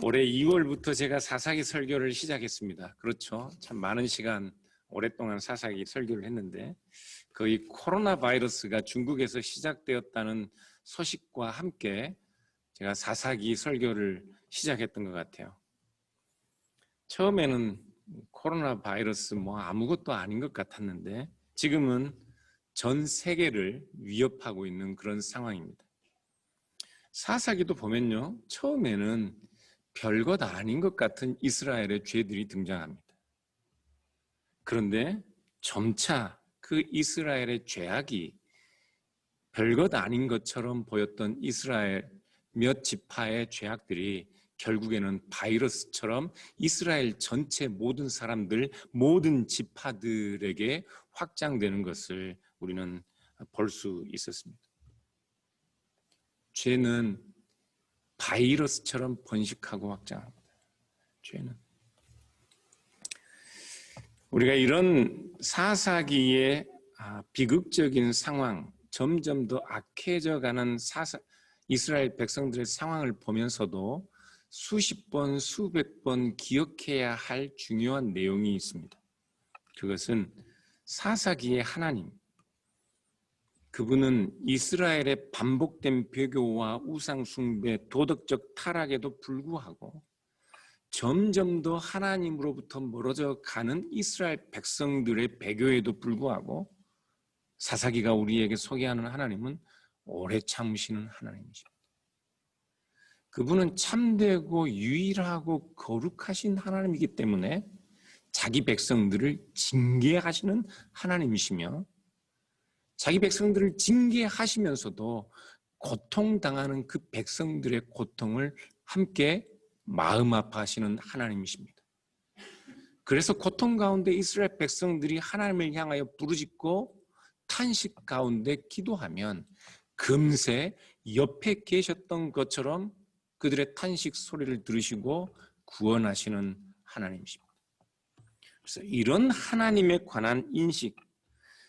올해 2월부터 제가 사사기 설교를 시작했습니다. 그렇죠. 참 많은 시간 오랫동안 사사기 설교를 했는데 거의 코로나 바이러스가 중국에서 시작되었다는 소식과 함께 제가 사사기 설교를 시작했던 것 같아요. 처음에는 코로나 바이러스 아무것도 아닌 것 같았는데 지금은 전 세계를 위협하고 있는 그런 상황입니다. 사사기도 보면요, 처음에는 별것 아닌 것 같은 이스라엘의 죄들이 등장합니다. 그런데 점차 그 이스라엘의 죄악이 별것 아닌 것처럼 보였던 이스라엘 몇 지파의 죄악들이 결국에는 바이러스처럼 이스라엘 전체 모든 사람들, 모든 지파들에게 확장되는 것을 우리는 볼 수 있었습니다. 죄는 바이러스처럼 번식하고 확장합니다. 죄는. 우리가 이런 사사기의 비극적인 상황, 점점 더 악해져가는 이스라엘 백성들의 상황을 보면서도 수십 번, 수백 번 기억해야 할 중요한 내용이 있습니다. 그것은 사사기의 하나님, 그분은 이스라엘의 반복된 배교와 우상숭배, 도덕적 타락에도 불구하고 점점 더 하나님으로부터 멀어져 가는 이스라엘 백성들의 배교에도 불구하고 사사기가 우리에게 소개하는 하나님은 오래 참으시는 하나님이십니다. 그분은 참되고 유일하고 거룩하신 하나님이기 때문에 자기 백성들을 징계하시는 하나님이시며 자기 백성들을 징계하시면서도 고통당하는 그 백성들의 고통을 함께 마음 아파하시는 하나님이십니다. 그래서 고통 가운데 이스라엘 백성들이 하나님을 향하여 부르짖고 탄식 가운데 기도하면 금세 옆에 계셨던 것처럼 그들의 탄식 소리를 들으시고 구원하시는 하나님이십니다. 그래서 이런 하나님에 관한 인식,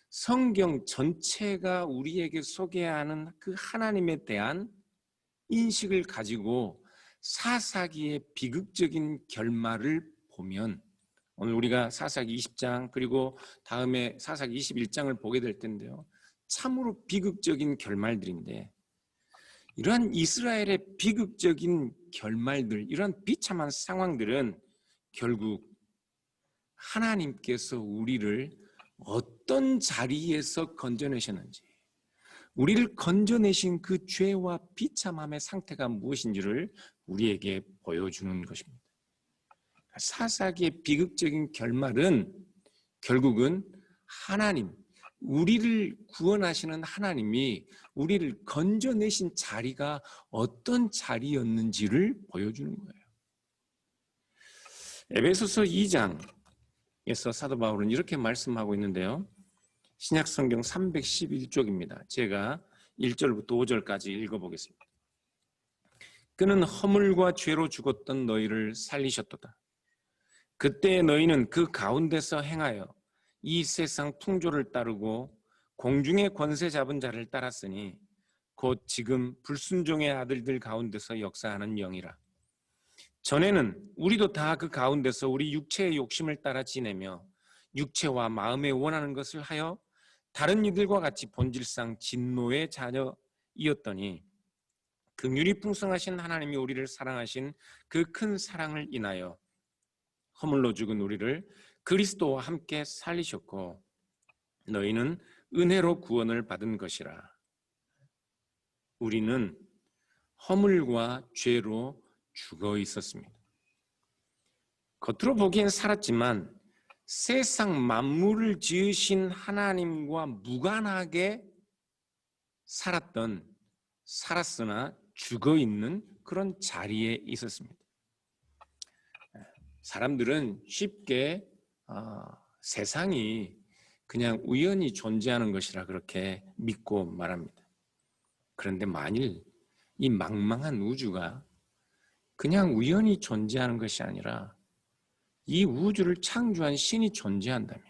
성경 전체가 우리에게 소개하는 그 하나님에 대한 인식을 가지고 사사기의 비극적인 결말을 보면 오늘 우리가 사사기 20장 그리고 다음에 사사기 21장을 보게 될 텐데요. 참으로 비극적인 결말들인데 이러한 이스라엘의 비극적인 결말들, 이러한 비참한 상황들은 결국 하나님께서 우리를 어떤 자리에서 건져내셨는지, 우리를 건져내신 그 죄와 비참함의 상태가 무엇인지를 우리에게 보여주는 것입니다. 사사기의 비극적인 결말은 결국은 하나님, 우리를 구원하시는 하나님이 우리를 건져내신 자리가 어떤 자리였는지를 보여주는 거예요. 에베소서 2장에서 사도 바울은 이렇게 말씀하고 있는데요. 신약성경 311쪽입니다. 제가 1절부터 5절까지 읽어보겠습니다. 그는 허물과 죄로 죽었던 너희를 살리셨도다. 그때 너희는 그 가운데서 행하여 이 세상 풍조를 따르고 공중의 권세 잡은 자를 따랐으니 곧 지금 불순종의 아들들 가운데서 역사하는 영이라. 전에는 우리도 다 그 가운데서 우리 육체의 욕심을 따라 지내며 육체와 마음에 원하는 것을 하여 다른 이들과 같이 본질상 진노의 자녀이었더니 긍휼이 풍성하신 하나님이 우리를 사랑하신 그 큰 사랑을 인하여 허물로 죽은 우리를 그리스도와 함께 살리셨고 너희는 은혜로 구원을 받은 것이라. 우리는 허물과 죄로 죽어 있었습니다. 겉으로 보기엔 살았지만 세상 만물을 지으신 하나님과 무관하게 살았으나 죽어 있는 그런 자리에 있었습니다. 사람들은 쉽게 세상이 그냥 우연히 존재하는 것이라 그렇게 믿고 말합니다. 그런데 만일 이 망망한 우주가 그냥 우연히 존재하는 것이 아니라 이 우주를 창조한 신이 존재한다면,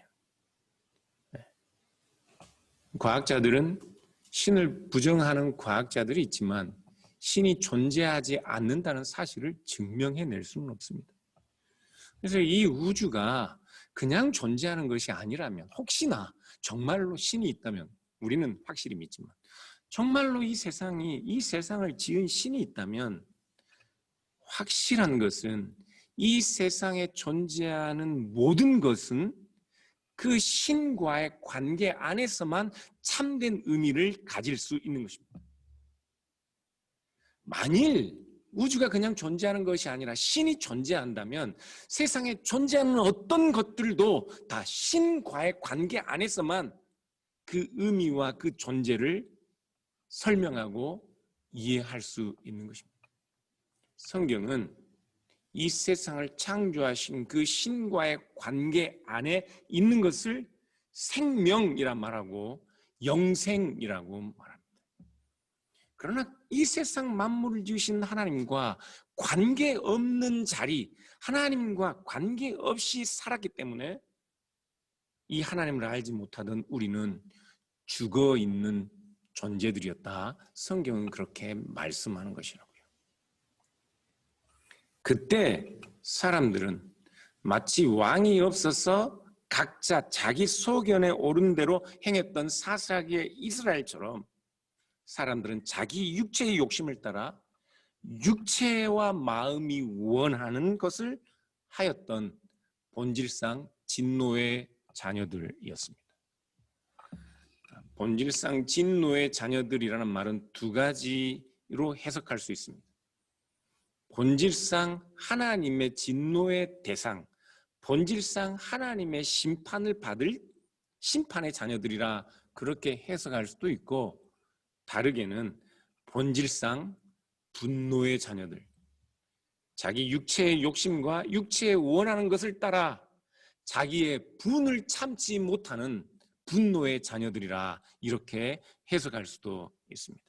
과학자들은 신을 부정하는 과학자들이 있지만 신이 존재하지 않는다는 사실을 증명해낼 수는 없습니다. 그래서 이 우주가 그냥 존재하는 것이 아니라면, 혹시나 정말로 신이 있다면, 우리는 확실히 믿지만 정말로 이 세상을 지은 신이 있다면 확실한 것은 이 세상에 존재하는 모든 것은 그 신과의 관계 안에서만 참된 의미를 가질 수 있는 것입니다. 만일 우주가 그냥 존재하는 것이 아니라 신이 존재한다면 세상에 존재하는 어떤 것들도 다 신과의 관계 안에서만 그 의미와 그 존재를 설명하고 이해할 수 있는 것입니다. 성경은 이 세상을 창조하신 그 신과의 관계 안에 있는 것을 생명이라 말하고 영생이라고 말합니다. 그러나 이 세상 만물을 지으신 하나님과 관계없는 자리, 하나님과 관계없이 살았기 때문에 이 하나님을 알지 못하던 우리는 죽어있는 존재들이었다. 성경은 그렇게 말씀하는 것이라고요. 그때 사람들은 마치 왕이 없어서 각자 자기 소견에 오른 대로 행했던 사사기의 이스라엘처럼 사람들은 자기 육체의 욕심을 따라 육체와 마음이 원하는 것을 하였던 본질상 진노의 자녀들이었습니다. 본질상 진노의 자녀들이라는 말은 두 가지로 해석할 수 있습니다. 본질상 하나님의 진노의 대상, 본질상 하나님의 심판을 받을 심판의 자녀들이라 그렇게 해석할 수도 있고, 다르게는 본질상 분노의 자녀들, 자기 육체의 욕심과 육체에 원하는 것을 따라 자기의 분을 참지 못하는 분노의 자녀들이라 이렇게 해석할 수도 있습니다.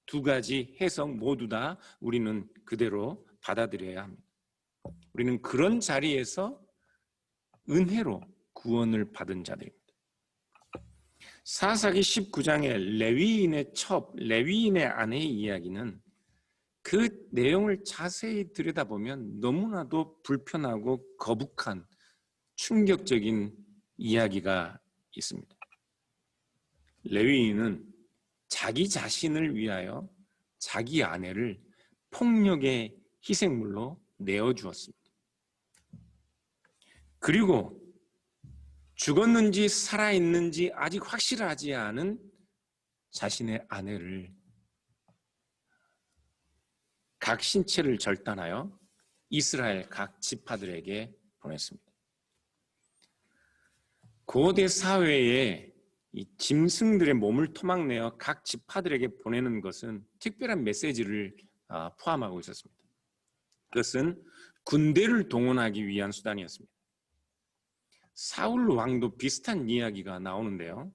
두 가지 해석 모두 다 우리는 그대로 받아들여야 합니다. 우리는 그런 자리에서 은혜로 구원을 받은 자들입니다. 사사기 19장의 레위인의 첩, 레위인의 아내의 이야기는 그 내용을 자세히 들여다보면 너무나도 불편하고 거북한 충격적인 이야기가 있습니다. 레위인은 자기 자신을 위하여 자기 아내를 폭력의 희생물로 내어주었습니다. 그리고 죽었는지 살아있는지 아직 확실하지 않은 자신의 아내를 각 신체를 절단하여 이스라엘 각 지파들에게 보냈습니다. 고대 사회에 이 짐승들의 몸을 토막내어 각 지파들에게 보내는 것은 특별한 메시지를 포함하고 있었습니다. 그것은 군대를 동원하기 위한 수단이었습니다. 사울 왕도 비슷한 이야기가 나오는데요.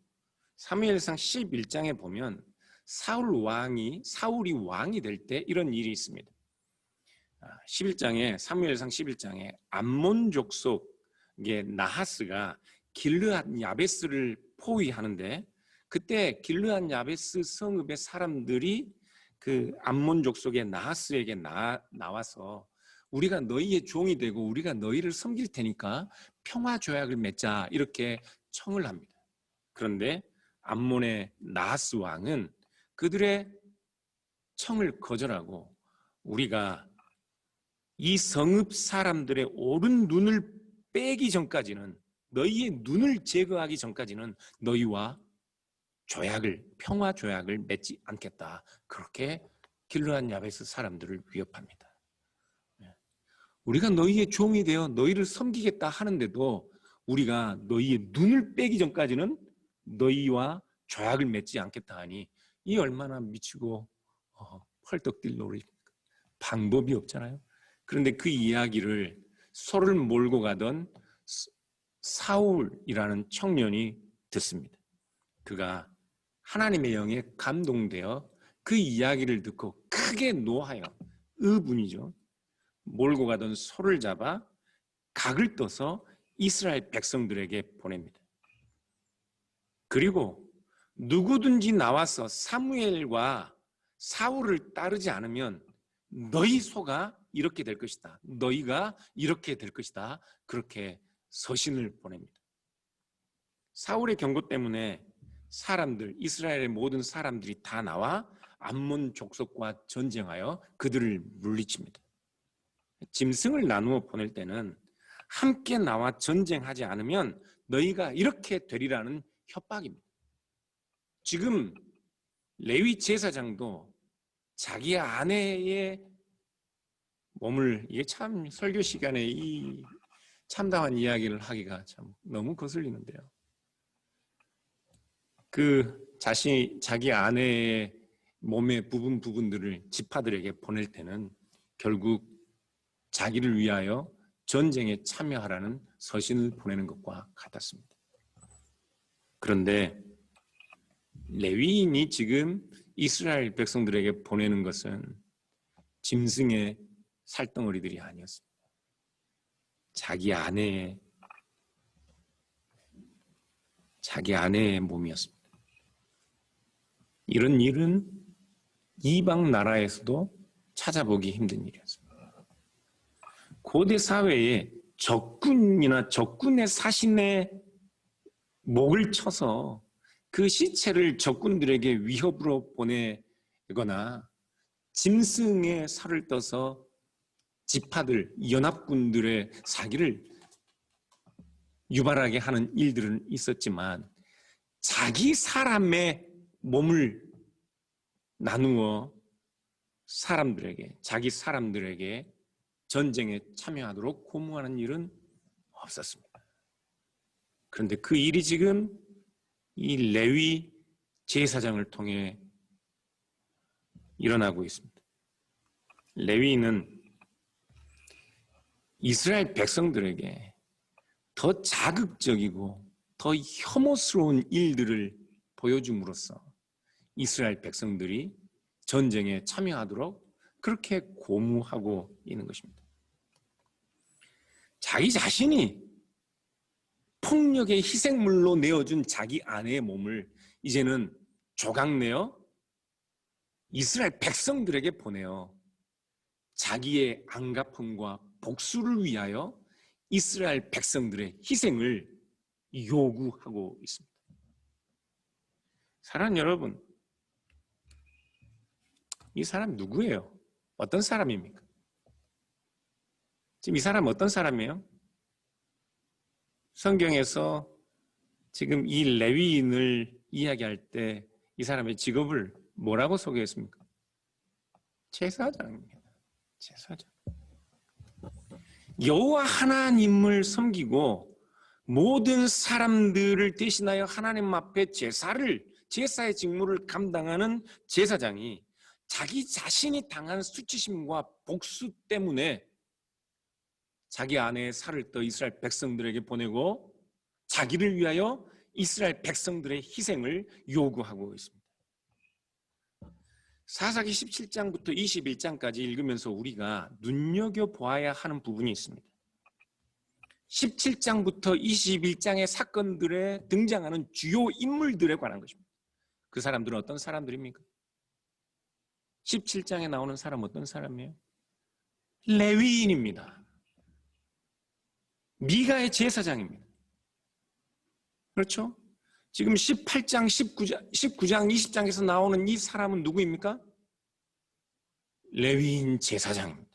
사무엘상 11장에 보면 사울이 왕이 될 때 이런 일이 있습니다. 11장에 사무엘상 11장에 암몬 족속의 나하스가 길르앗 야베스를 포위하는데, 그때 길르앗 야베스 성읍의 사람들이 그 암몬 족속의 나하스에게 나와서 우리가 너희의 종이 되고 우리가 너희를 섬길 테니까 평화 조약을 맺자 이렇게 청을 합니다. 그런데 암몬의 나하스 왕은 그들의 청을 거절하고 우리가 이 성읍 사람들의 오른 눈을 빼기 전까지는, 너희의 눈을 제거하기 전까지는 너희와 평화 조약을 맺지 않겠다. 그렇게 길르앗 야베스 사람들을 위협합니다. 우리가 너희의 종이 되어 너희를 섬기겠다 하는데도 우리가 너희의 눈을 빼기 전까지는 너희와 조약을 맺지 않겠다 하니 이 얼마나 미치고 펄떡 뛸 노릇입니까? 방법이 없잖아요. 그런데 그 이야기를 소를 몰고 가던 사울이라는 청년이 듣습니다. 그가 하나님의 영에 감동되어 그 이야기를 듣고 크게 노하여, 의분이죠, 몰고 가던 소를 잡아 각을 떠서 이스라엘 백성들에게 보냅니다. 그리고 누구든지 나와서 사무엘과 사울을 따르지 않으면 너희 소가 이렇게 될 것이다. 너희가 이렇게 될 것이다. 그렇게 서신을 보냅니다. 사울의 경고 때문에 사람들, 이스라엘의 모든 사람들이 다 나와 암몬 족속과 전쟁하여 그들을 물리칩니다. 짐승을 나누어 보낼 때는 함께 나와 전쟁하지 않으면 너희가 이렇게 되리라는 협박입니다. 지금 레위 제사장도 자기 아내의 몸을, 이게 참 설교 시간에 이 참담한 이야기를 하기가 참 너무 거슬리는데요. 자기 아내의 몸의 부분들을 지파들에게 보낼 때는 결국 자기를 위하여 전쟁에 참여하라는 서신을 보내는 것과 같았습니다. 그런데 레위인이 지금 이스라엘 백성들에게 보내는 것은 짐승의 살덩어리들이 아니었습니다. 자기 아내의 몸이었습니다. 이런 일은 이방 나라에서도 찾아보기 힘든 일이었습니다. 고대 사회에 적군이나 적군의 사신의 목을 쳐서 그 시체를 적군들에게 위협으로 보내거나 짐승의 살을 떠서 지파들, 연합군들의 사기를 유발하게 하는 일들은 있었지만 자기 사람의 몸을 나누어 자기 사람들에게 전쟁에 참여하도록 고무하는 일은 없었습니다. 그런데 그 일이 지금 이 레위 제사장을 통해 일어나고 있습니다. 레위인은 이스라엘 백성들에게 더 자극적이고 더 혐오스러운 일들을 보여줌으로써 이스라엘 백성들이 전쟁에 참여하도록 그렇게 고무하고 있는 것입니다. 자기 자신이 폭력의 희생물로 내어준 자기 아내의 몸을 이제는 조각내어 이스라엘 백성들에게 보내어 자기의 안갚음과 복수를 위하여 이스라엘 백성들의 희생을 요구하고 있습니다. 사랑하는 여러분, 이 사람 누구예요? 어떤 사람입니까? 지금 이 사람 어떤 사람이에요? 성경에서 지금 이 레위인을 이야기할 때 이 사람의 직업을 뭐라고 소개했습니까? 제사장입니다. 제사장. 여호와 하나님을 섬기고 모든 사람들을 대신하여 하나님 앞에 제사의 직무를 감당하는 제사장이 자기 자신이 당한 수치심과 복수 때문에 자기 아내의 살을 떠 이스라엘 백성들에게 보내고 자기를 위하여 이스라엘 백성들의 희생을 요구하고 있습니다. 사사기 17장부터 21장까지 읽으면서 우리가 눈여겨보아야 하는 부분이 있습니다. 17장부터 21장의 사건들에 등장하는 주요 인물들에 관한 것입니다. 그 사람들은 어떤 사람들입니까? 17장에 나오는 사람 어떤 사람이에요? 레위인입니다. 미가의 제사장입니다. 그렇죠? 지금 18장, 19장, 20장에서 나오는 이 사람은 누구입니까? 레위인 제사장입니다.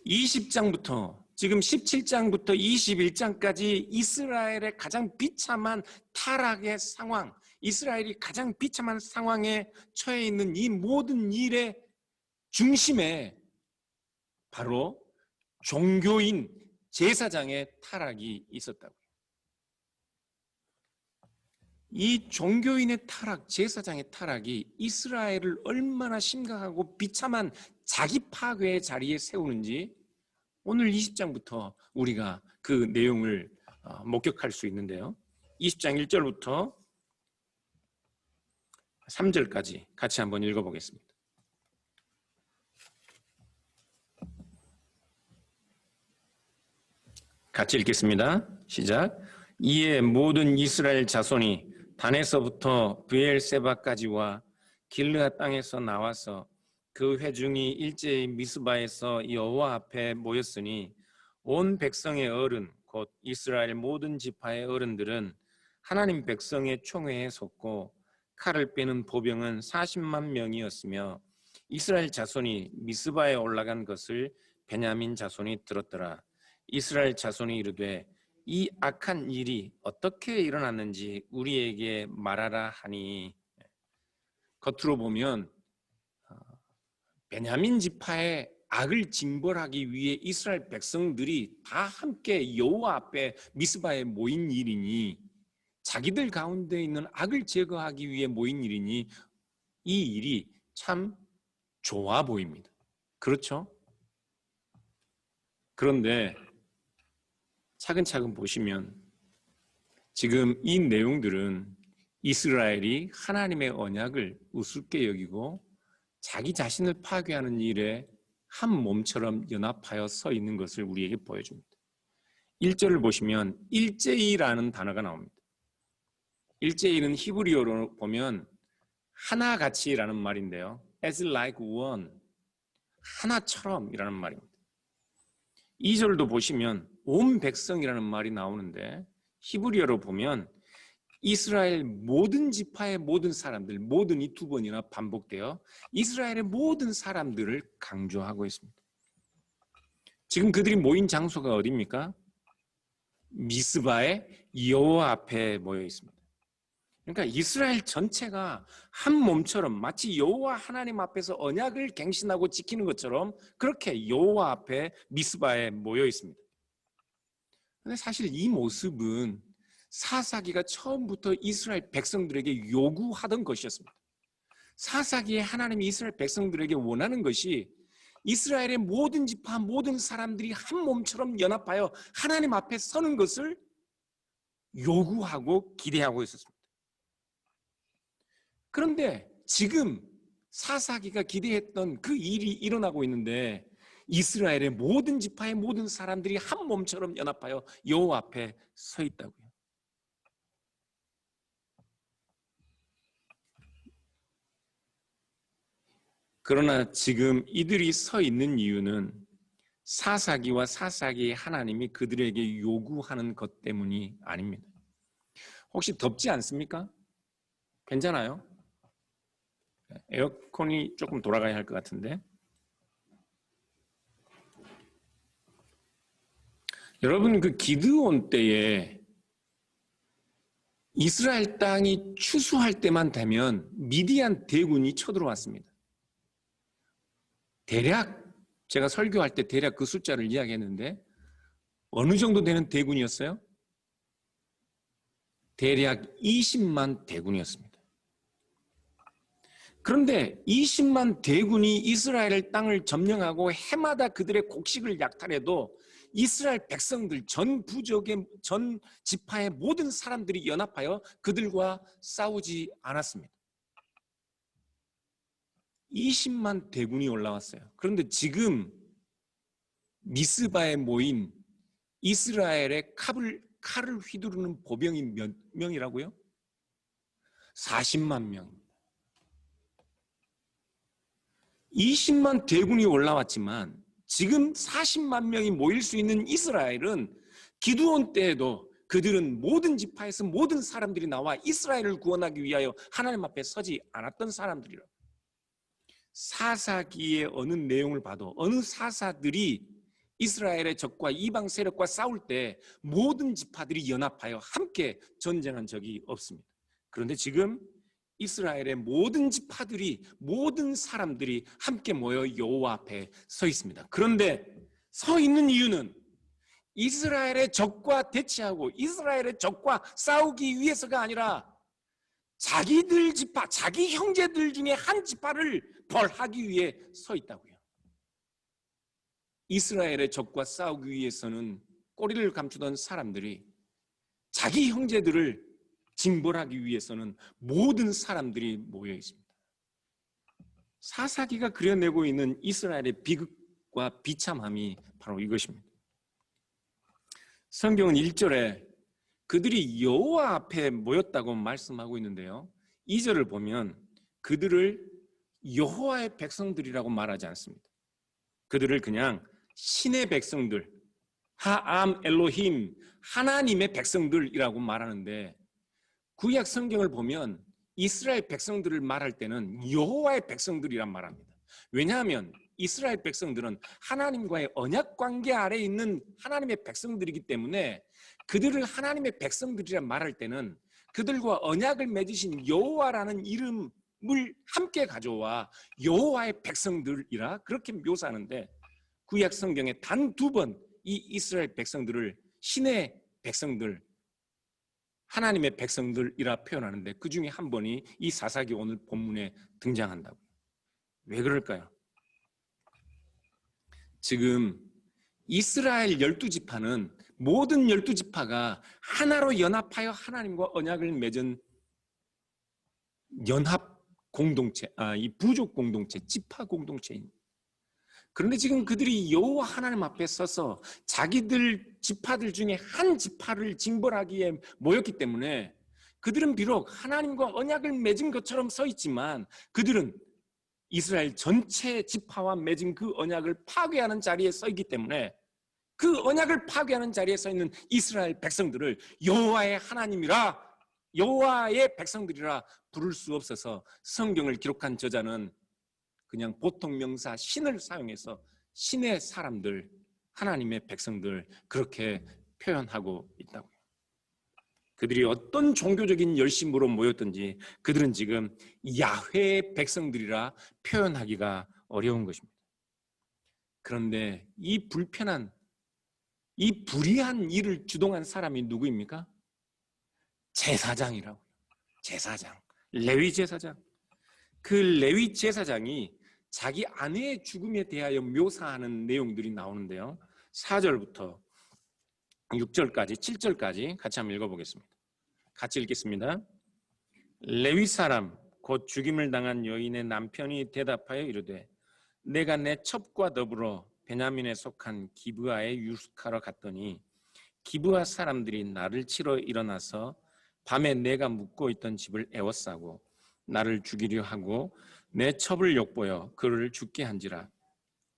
20장부터 지금 17장부터 21장까지 이스라엘의 가장 비참한 타락의 상황, 이스라엘이 가장 비참한 상황에 처해 있는 이 모든 일의 중심에 바로 종교인 제사장의 타락이 있었다고요. 이 종교인의 타락, 제사장의 타락이 이스라엘을 얼마나 심각하고 비참한 자기 파괴의 자리에 세우는지 오늘 20장부터 우리가 그 내용을 목격할 수 있는데요. 20장 1절부터 3절까지 같이 한번 읽어보겠습니다. 같이 읽겠습니다. 시작. 이에 모든 이스라엘 자손이 단에서부터 브엘세바까지와 길르앗 땅에서 나와서 그 회중이 일제히 미스바에서 여호와 앞에 모였으니 온 백성의 어른 곧 이스라엘 모든 지파의 어른들은 하나님 백성의 총회에 섰고 칼을 빼는 보병은 40만 명이었으며 이스라엘 자손이 미스바에 올라간 것을 베냐민 자손이 들었더라. 이스라엘 자손이 이르되 이 악한 일이 어떻게 일어났는지 우리에게 말하라 하니, 겉으로 보면 베냐민 지파의 악을 징벌하기 위해 이스라엘 백성들이 다 함께 여호와 앞에 미스바에 모인 일이니, 자기들 가운데 있는 악을 제거하기 위해 모인 일이니 이 일이 참 좋아 보입니다. 그렇죠? 그런데 차근차근 보시면 지금 이 내용들은 이스라엘이 하나님의 언약을 우습게 여기고 자기 자신을 파괴하는 일에 한 몸처럼 연합하여 서 있는 것을 우리에게 보여줍니다. 1절을 보시면 일제히라는 단어가 나옵니다. 일제히는 히브리어로 보면 하나같이라는 말인데요. as like one, 하나처럼 이라는 말입니다. 2절도 보시면 온 백성이라는 말이 나오는데 히브리어로 보면 이스라엘 모든 지파의 모든 사람들, 모든이 두 번이나 반복되어 이스라엘의 모든 사람들을 강조하고 있습니다. 지금 그들이 모인 장소가 어디입니까? 미스바의 여호와 앞에 모여 있습니다. 그러니까 이스라엘 전체가 한 몸처럼 마치 여호와 하나님 앞에서 언약을 갱신하고 지키는 것처럼 그렇게 여호와 앞에 미스바에 모여 있습니다. 그런데 사실 이 모습은 사사기가 처음부터 이스라엘 백성들에게 요구하던 것이었습니다. 사사기에 하나님이 이스라엘 백성들에게 원하는 것이 이스라엘의 모든 지파, 모든 사람들이 한 몸처럼 연합하여 하나님 앞에 서는 것을 요구하고 기대하고 있었습니다. 그런데 지금 사사기가 기대했던 그 일이 일어나고 있는데 이스라엘의 모든 지파의 모든 사람들이 한 몸처럼 연합하여 여호와 앞에 서 있다고요. 그러나 지금 이들이 서 있는 이유는 사사기와 사사기의 하나님이 그들에게 요구하는 것 때문이 아닙니다. 혹시 덥지 않습니까? 괜찮아요? 에어컨이 조금 돌아가야 할 것 같은데. 여러분, 그 기드온 때에 이스라엘 땅이 추수할 때만 되면 미디안 대군이 쳐들어왔습니다. 대략 제가 설교할 때 대략 그 숫자를 이야기했는데 어느 정도 되는 대군이었어요? 대략 20만 대군이었습니다. 그런데 20만 대군이 이스라엘 땅을 점령하고 해마다 그들의 곡식을 약탈해도 이스라엘 백성들 전 부족의 전 지파의 모든 사람들이 연합하여 그들과 싸우지 않았습니다. 20만 대군이 올라왔어요. 그런데 지금 미스바에 모인 이스라엘의 칼을 휘두르는 보병이 몇 명이라고요? 40만 명입니다. 20만 대군이 올라왔지만 지금 40만 명이 모일 수 있는 이스라엘은 기드온 때에도 그들은 모든 지파에서 모든 사람들이 나와 이스라엘을 구원하기 위하여 하나님 앞에 서지 않았던 사람들이라. 사사기의 어느 내용을 봐도 어느 사사들이 이스라엘의 적과 이방 세력과 싸울 때 모든 지파들이 연합하여 함께 전쟁한 적이 없습니다. 그런데 지금 이스라엘의 모든 지파들이 모든 사람들이 함께 모여 여호와 앞에 서 있습니다. 그런데 서 있는 이유는 이스라엘의 적과 대치하고 이스라엘의 적과 싸우기 위해서가 아니라 자기들 지파, 자기 형제들 중에 한 지파를 벌하기 위해 서 있다고요. 이스라엘의 적과 싸우기 위해서는 꼬리를 감추던 사람들이 자기 형제들을 징벌하기 위해서는 모든 사람들이 모여 있습니다. 사사기가 그려내고 있는 이스라엘의 비극과 비참함이 바로 이것입니다. 성경은 1절에 그들이 여호와 앞에 모였다고 말씀하고 있는데요, 2절을 보면 그들을 여호와의 백성들이라고 말하지 않습니다. 그들을 그냥 신의 백성들, 하암 엘로힘, 하나님의 백성들이라고 말하는데, 구약 성경을 보면 이스라엘 백성들을 말할 때는 여호와의 백성들이란 말합니다. 왜냐하면 이스라엘 백성들은 하나님과의 언약 관계 아래에 있는 하나님의 백성들이기 때문에 그들을 하나님의 백성들이라 말할 때는 그들과 언약을 맺으신 여호와라는 이름을 함께 가져와 여호와의 백성들이라 그렇게 묘사하는데, 구약 성경에 단 2번 이 이스라엘 백성들을 신의 백성들, 하나님의 백성들이라 표현하는데 그 중에 한 번이 이 사사기 오늘 본문에 등장한다고요. 왜 그럴까요? 지금 이스라엘 12지파는 모든 12지파가 하나로 연합하여 하나님과 언약을 맺은 연합 공동체, 이 부족 공동체, 지파 공동체입니다. 그런데 지금 그들이 여호와 하나님 앞에 서서 자기들 지파들 중에 한 지파를 징벌하기에 모였기 때문에 그들은 비록 하나님과 언약을 맺은 것처럼 서 있지만 그들은 이스라엘 전체 지파와 맺은 그 언약을 파괴하는 자리에 서 있기 때문에 그 언약을 파괴하는 자리에 서 있는 이스라엘 백성들을 여호와의 하나님이라, 여호와의 백성들이라 부를 수 없어서 성경을 기록한 저자는 그냥 보통 명사 신을 사용해서 신의 사람들, 하나님의 백성들 그렇게 표현하고 있다고요. 그들이 어떤 종교적인 열심으로 모였든지 그들은 지금 야훼의 백성들이라 표현하기가 어려운 것입니다. 그런데 이 불편한, 이 불의한 일을 주동한 사람이 누구입니까? 제사장이라고요. 제사장, 레위 제사장. 그 레위 제사장이 자기 아내의 죽음에 대하여 묘사하는 내용들이 나오는데요, 4절부터 6절까지 7절까지 같이 한번 읽어보겠습니다. 같이 읽겠습니다. 레위 사람 곧 죽임을 당한 여인의 남편이 대답하여 이르되 내가 내 첩과 더불어 베냐민에 속한 기브아에 유숙하러 갔더니 기브아 사람들이 나를 치러 일어나서 밤에 내가 묵고 있던 집을 에워싸고 나를 죽이려 하고 내 첩을 욕보여 그를 죽게 한지라.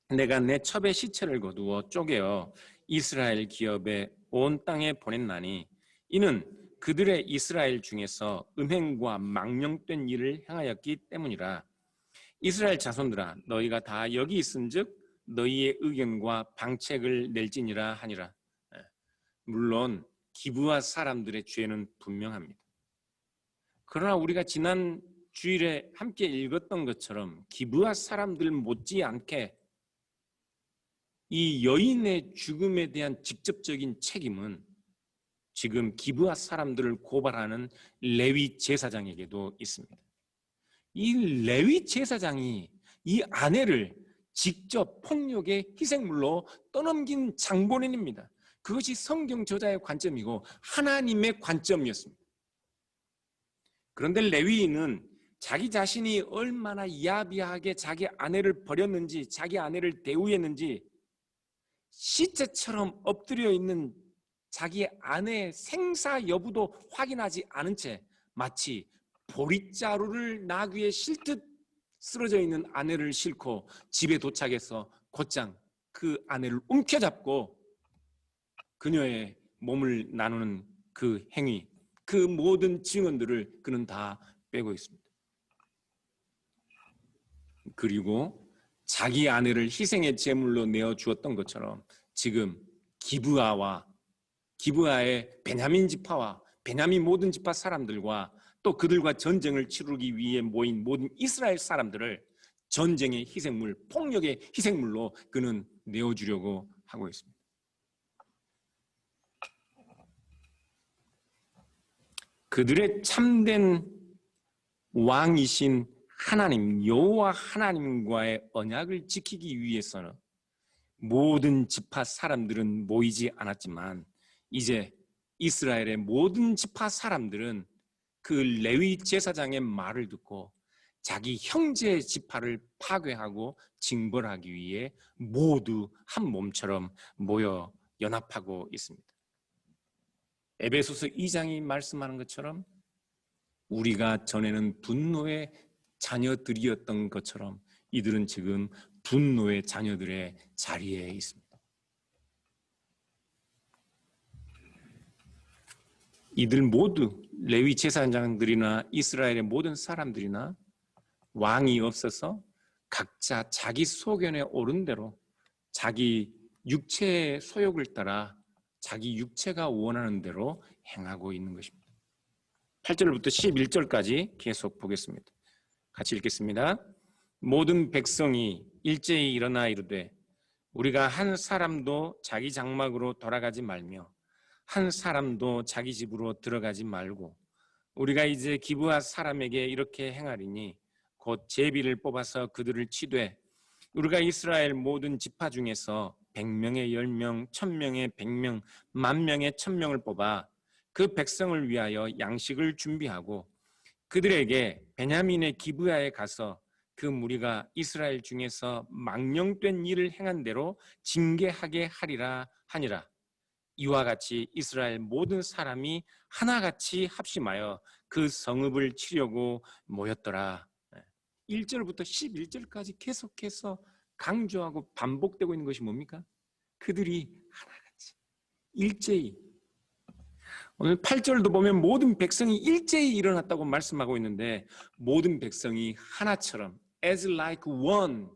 내가 내 첩의 시체를 거두어 쪼개어 이스라엘 기업에 온 땅에 보냈나니 이는 그들의 이스라엘 중에서 음행과 망령된 일을 행하였기 때문이라. 이스라엘 자손들아 너희가 다 여기 있은즉 너희의 의견과 방책을 낼지니라 하니라. 물론 기브아 사람들의 죄는 분명합니다. 그러나 우리가 지난 주일에 함께 읽었던 것처럼 기브아 사람들 못지않게 이 여인의 죽음에 대한 직접적인 책임은 지금 기브아 사람들을 고발하는 레위 제사장에게도 있습니다. 이 레위 제사장이 이 아내를 직접 폭력의 희생물로 떠넘긴 장본인입니다. 그것이 성경 저자의 관점이고 하나님의 관점이었습니다. 그런데 레위인은 자기 자신이 얼마나 야비하게 자기 아내를 버렸는지, 자기 아내를 대우했는지 시체처럼 엎드려 있는 자기 아내의 생사 여부도 확인하지 않은 채 마치 보릿자루를 나귀에 싣듯 쓰러져 있는 아내를 싣고 집에 도착해서 곧장 그 아내를 움켜잡고 그녀의 몸을 나누는 그 행위, 그 모든 증언들을 그는 다 빼고 있습니다. 그리고 자기 아내를 희생의 제물로 내어주었던 것처럼 지금 기브아의 베냐민 지파와 베냐민 모든 지파 사람들과 또 그들과 전쟁을 치르기 위해 모인 모든 이스라엘 사람들을 전쟁의 희생물, 폭력의 희생물로 그는 내어주려고 하고 있습니다. 그들의 참된 왕이신 하나님, 여호와 하나님과의 언약을 지키기 위해서는 모든 지파 사람들은 모이지 않았지만 이제 이스라엘의 모든 지파 사람들은 그 레위 제사장의 말을 듣고 자기 형제의 지파를 파괴하고 징벌하기 위해 모두 한 몸처럼 모여 연합하고 있습니다. 에베소서 2장이 말씀하는 것처럼 우리가 전에는 분노의 자녀들이었던 것처럼 이들은 지금 분노의 자녀들의 자리에 있습니다. 이들 모두 레위 제사장들이나 이스라엘의 모든 사람들이나 왕이 없어서 각자 자기 소견에 오른 대로 자기 육체의 소욕을 따라 자기 육체가 원하는 대로 행하고 있는 것입니다. 8절부터 11절까지 계속 보겠습니다. 같이 읽겠습니다. 모든 백성이 일제히 일어나 이르되 우리가 한 사람도 자기 장막으로 돌아가지 말며 한 사람도 자기 집으로 들어가지 말고 우리가 이제 기브아 사람에게 이렇게 행하리니 곧 제비를 뽑아서 그들을 치되 우리가 이스라엘 모든 지파 중에서 100명의 10명, 1000명의 100명, 10,000명의 1000명을 뽑아 그 백성을 위하여 양식을 준비하고 그들에게 베냐민의 기브아에 가서 그 무리가 이스라엘 중에서 망령된 일을 행한 대로 징계하게 하리라 하니라. 이와 같이 이스라엘 모든 사람이 하나같이 합심하여 그 성읍을 치려고 모였더라. 1절부터 11절까지 계속해서 강조하고 반복되고 있는 것이 뭡니까? 그들이 하나같이 일제히. 오늘 8절도 보면 모든 백성이 일제히 일어났다고 말씀하고 있는데 모든 백성이 하나처럼 as like one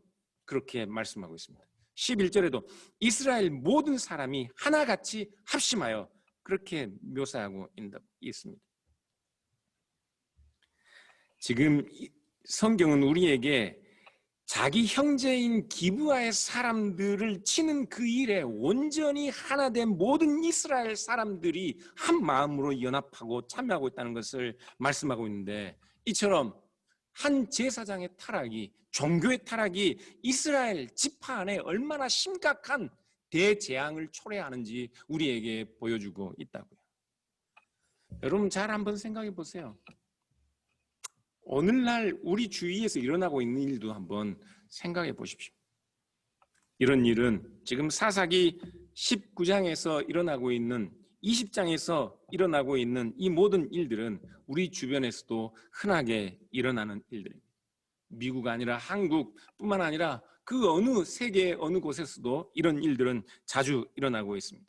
그렇게 말씀하고 있습니다. 11절에도 이스라엘 모든 사람이 하나같이 합심하여 그렇게 묘사하고 있습니다. 지금 성경은 우리에게 자기 형제인 기브아의 사람들을 치는 그 일에 온전히 하나 된 모든 이스라엘 사람들이 한 마음으로 연합하고 참여하고 있다는 것을 말씀하고 있는데 이처럼 한 제사장의 타락이 종교의 타락이 이스라엘 지파 안에 얼마나 심각한 대재앙을 초래하는지 우리에게 보여주고 있다고요. 여러분 잘 한번 생각해 보세요. 오늘날 우리 주위에서 일어나고 있는 일도 한번 생각해 보십시오. 이런 일은 지금 사사기 19장에서 일어나고 있는 20장에서 일어나고 있는 이 모든 일들은 우리 주변에서도 흔하게 일어나는 일들입니다. 미국 아니라 한국뿐만 아니라 그 어느 세계 어느 곳에서도 이런 일들은 자주 일어나고 있습니다.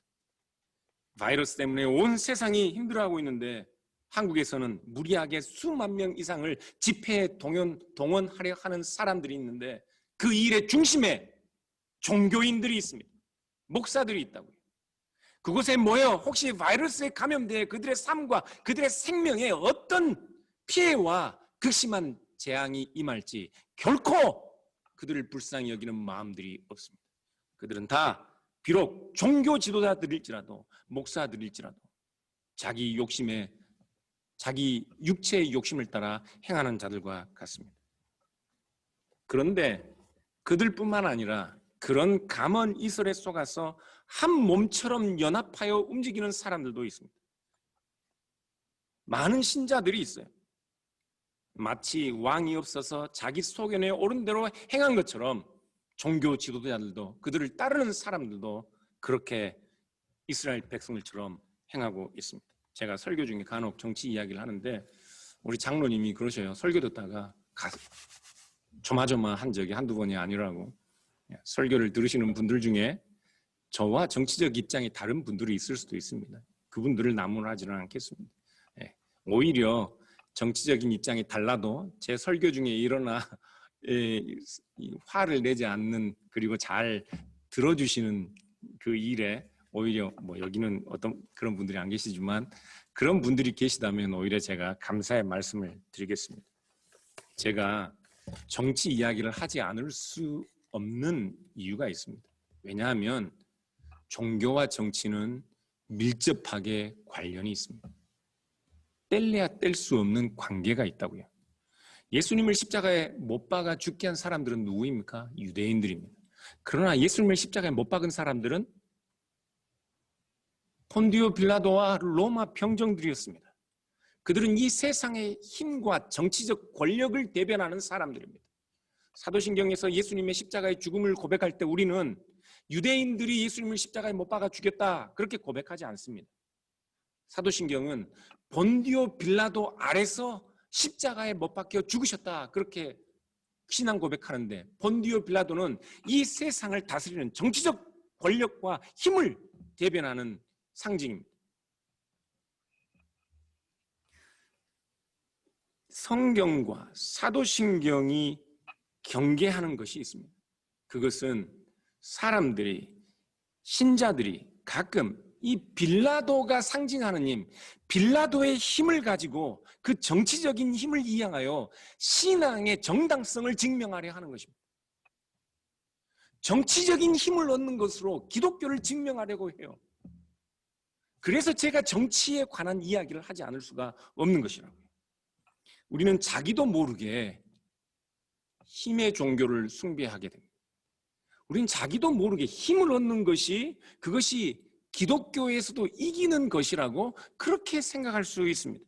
바이러스 때문에 온 세상이 힘들어하고 있는데 한국에서는 무리하게 수만 명 이상을 집회에 동원하려 하는 사람들이 있는데 그 일의 중심에 종교인들이 있습니다. 목사들이 있다고요. 그곳에 모여 혹시 바이러스에 감염돼 그들의 삶과 그들의 생명에 어떤 피해와 극심한 재앙이 임할지 결코 그들을 불쌍히 여기는 마음들이 없습니다. 그들은 다 비록 종교 지도자들일지라도 목사들일지라도 자기 욕심에 자기 육체의 욕심을 따라 행하는 자들과 같습니다. 그런데 그들뿐만 아니라 그런 감언 이설에 속아서 한 몸처럼 연합하여 움직이는 사람들도 있습니다. 많은 신자들이 있어요. 마치 왕이 없어서 자기 소견에 옳은 대로 행한 것처럼 종교 지도자들도 그들을 따르는 사람들도 그렇게 이스라엘 백성들처럼 행하고 있습니다. 제가 설교 중에 간혹 정치 이야기를 하는데 우리 장로님이 그러셔요. 설교 듣다가 조마조마한 적이 한두 번이 아니라고. 설교를 들으시는 분들 중에 저와 정치적 입장이 다른 분들이 있을 수도 있습니다. 그분들을 나무라지는 않겠습니다. 오히려 정치적인 입장이 달라도 제 설교 중에 일어나 화를 내지 않는 그리고 잘 들어주시는 그 일에 오히려 뭐 여기는 어떤 그런 분들이 안 계시지만 그런 분들이 계시다면 오히려 제가 감사의 말씀을 드리겠습니다. 제가 정치 이야기를 하지 않을 수 없는 이유가 있습니다. 왜냐하면 종교와 정치는 밀접하게 관련이 있습니다. 뗄래야 뗄 수 없는 관계가 있다고요. 예수님을 십자가에 못 박아 죽게 한 사람들은 누구입니까? 유대인들입니다. 그러나 예수님을 십자가에 못 박은 사람들은 폰디오 빌라도와 로마 평정들이었습니다. 그들은 이 세상의 힘과 정치적 권력을 대변하는 사람들입니다. 사도신경에서 예수님의 십자가의 죽음을 고백할 때 우리는 유대인들이 예수님을 십자가에 못 박아 죽였다 그렇게 고백하지 않습니다. 사도신경은 본디오 빌라도 아래서 십자가에 못 박혀 죽으셨다, 그렇게 신앙 고백하는데, 본디오 빌라도는 이 세상을 다스리는 정치적 권력과 힘을 대변하는 상징입니다. 성경과 사도신경이 경계하는 것이 있습니다. 그것은 사람들이, 신자들이 가끔 이 빌라도가 상징하는 힘, 빌라도의 힘을 가지고 그 정치적인 힘을 이용하여 신앙의 정당성을 증명하려 하는 것입니다. 정치적인 힘을 얻는 것으로 기독교를 증명하려고 해요. 그래서 제가 정치에 관한 이야기를 하지 않을 수가 없는 것이라고요. 우리는 자기도 모르게 힘의 종교를 숭배하게 됩니다. 우리는 자기도 모르게 힘을 얻는 것이, 그것이 기독교에서도 이기는 것이라고 그렇게 생각할 수 있습니다.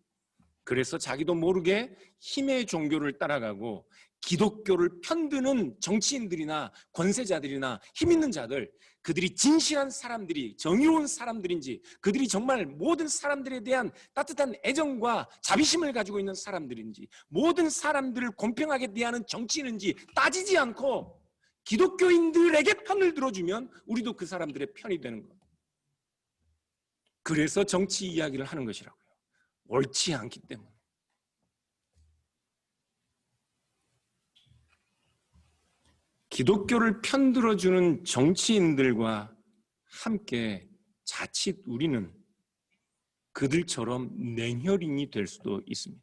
그래서 자기도 모르게 힘의 종교를 따라가고 기독교를 편드는 정치인들이나 권세자들이나 힘 있는 자들, 그들이 진실한 사람들이, 정의로운 사람들인지, 그들이 정말 모든 사람들에 대한 따뜻한 애정과 자비심을 가지고 있는 사람들인지, 모든 사람들을 공평하게 대하는 정치인인지 따지지 않고 기독교인들에게 편을 들어주면 우리도 그 사람들의 편이 되는 것. 그래서 정치 이야기를 하는 것이라고요. 옳지 않기 때문에. 기독교를 편들어주는 정치인들과 함께 자칫 우리는 그들처럼 냉혈인이 될 수도 있습니다.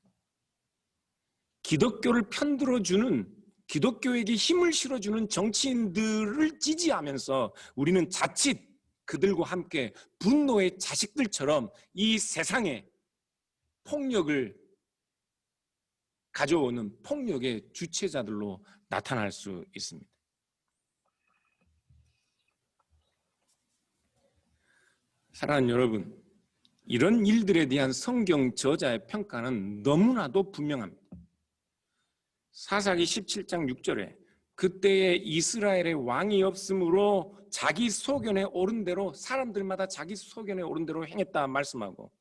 기독교를 편들어주는, 기독교에게 힘을 실어주는 정치인들을 지지하면서 우리는 자칫 그들과 함께 분노의 자식들처럼 이 세상에 폭력을 가져오는 폭력의 주체자들로 나타날 수 있습니다. 사랑하는 여러분, 이런 일들에 대한 성경 저자의 평가는 너무나도 분명합니다. 사사기 17장 6절에 그때에 이스라엘의 왕이 없으므로 자기 소견에 오른 대로, 사람들마다 자기 소견에 오른 대로 행했다 말씀하고,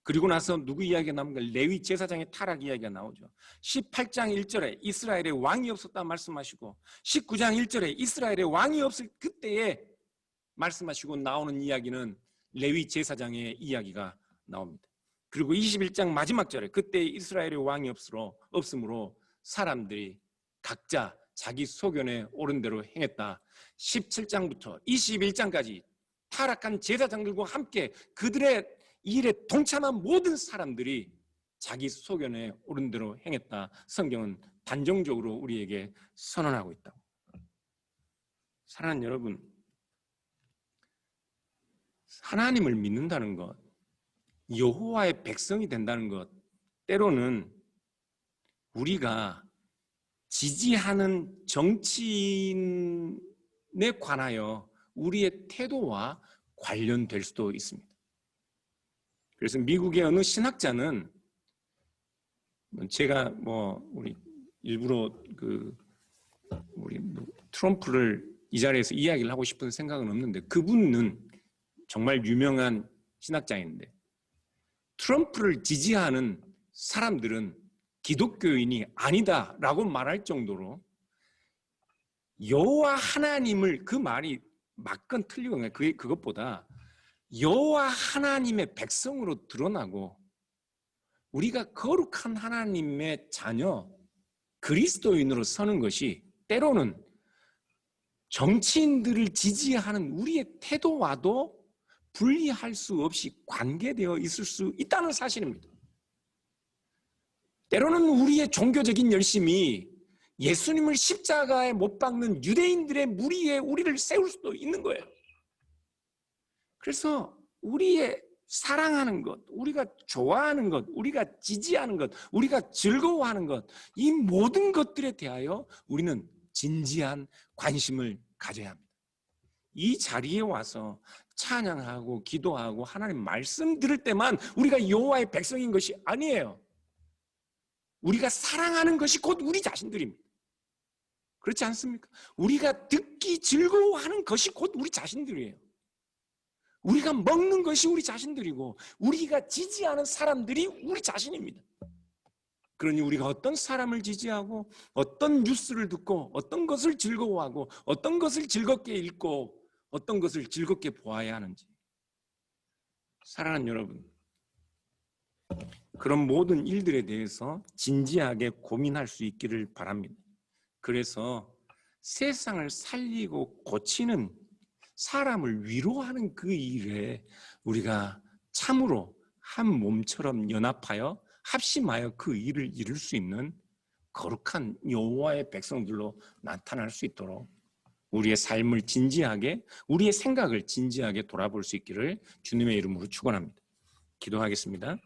그리고 나서 누구 이야기가 나옵니까? 레위 제사장의 타락 이야기가 나오죠. 18장 1절에 이스라엘의 왕이 없었다 말씀하시고, 19장 1절에 이스라엘의 왕이 없을 그때에 말씀하시고 나오는 이야기는 레위 제사장의 이야기가 나옵니다. 그리고 21장 마지막 절에 그때 이스라엘의 왕이 없으므로 사람들이 각자 자기 소견에 오른 대로 행했다. 17장부터 21장까지 타락한 제사장들과 함께 그들의 일에 동참한 모든 사람들이 자기 소견에 오른 대로 행했다. 성경은 단정적으로 우리에게 선언하고 있다고. 사랑하는 여러분, 하나님을 믿는다는 것, 여호와의 백성이 된다는 것, 때로는 우리가 지지하는 정치인에 관하여 우리의 태도와 관련될 수도 있습니다. 그래서 미국의 어느 신학자는, 제가 우리 일부러 우리 트럼프를 이 자리에서 이야기를 하고 싶은 생각은 없는데, 그분은 정말 유명한 신학자인데, 트럼프를 지지하는 사람들은 기독교인이 아니다라고 말할 정도로 여호와 하나님을, 그 말이 맞건 틀리건 그것보다 여호와 하나님의 백성으로 드러나고 우리가 거룩한 하나님의 자녀, 그리스도인으로 서는 것이 때로는 정치인들을 지지하는 우리의 태도와도 분리할 수 없이 관계되어 있을 수 있다는 사실입니다. 때로는 우리의 종교적인 열심이 예수님을 십자가에 못 박는 유대인들의 무리에 우리를 세울 수도 있는 거예요. 그래서 우리의 사랑하는 것, 우리가 좋아하는 것, 우리가 지지하는 것, 우리가 즐거워하는 것, 이 모든 것들에 대하여 우리는 진지한 관심을 가져야 합니다. 이 자리에 와서 찬양하고 기도하고 하나님 말씀 들을 때만 우리가 여호와의 백성인 것이 아니에요. 우리가 사랑하는 것이 곧 우리 자신들입니다. 그렇지 않습니까? 우리가 듣기 즐거워하는 것이 곧 우리 자신들이에요. 우리가 먹는 것이 우리 자신들이고 우리가 지지하는 사람들이 우리 자신입니다. 그러니 우리가 어떤 사람을 지지하고 어떤 뉴스를 듣고 어떤 것을 즐거워하고 어떤 것을 즐겁게 읽고 어떤 것을 즐겁게 보아야 하는지, 사랑하는 여러분, 그런 모든 일들에 대해서 진지하게 고민할 수 있기를 바랍니다. 그래서 세상을 살리고 고치는, 사람을 위로하는 그 일에 우리가 참으로 한 몸처럼 연합하여 합심하여 그 일을 이룰 수 있는 거룩한 여호와의 백성들로 나타날 수 있도록 우리의 삶을 진지하게, 우리의 생각을 진지하게 돌아볼 수 있기를 주님의 이름으로 축원합니다. 기도하겠습니다.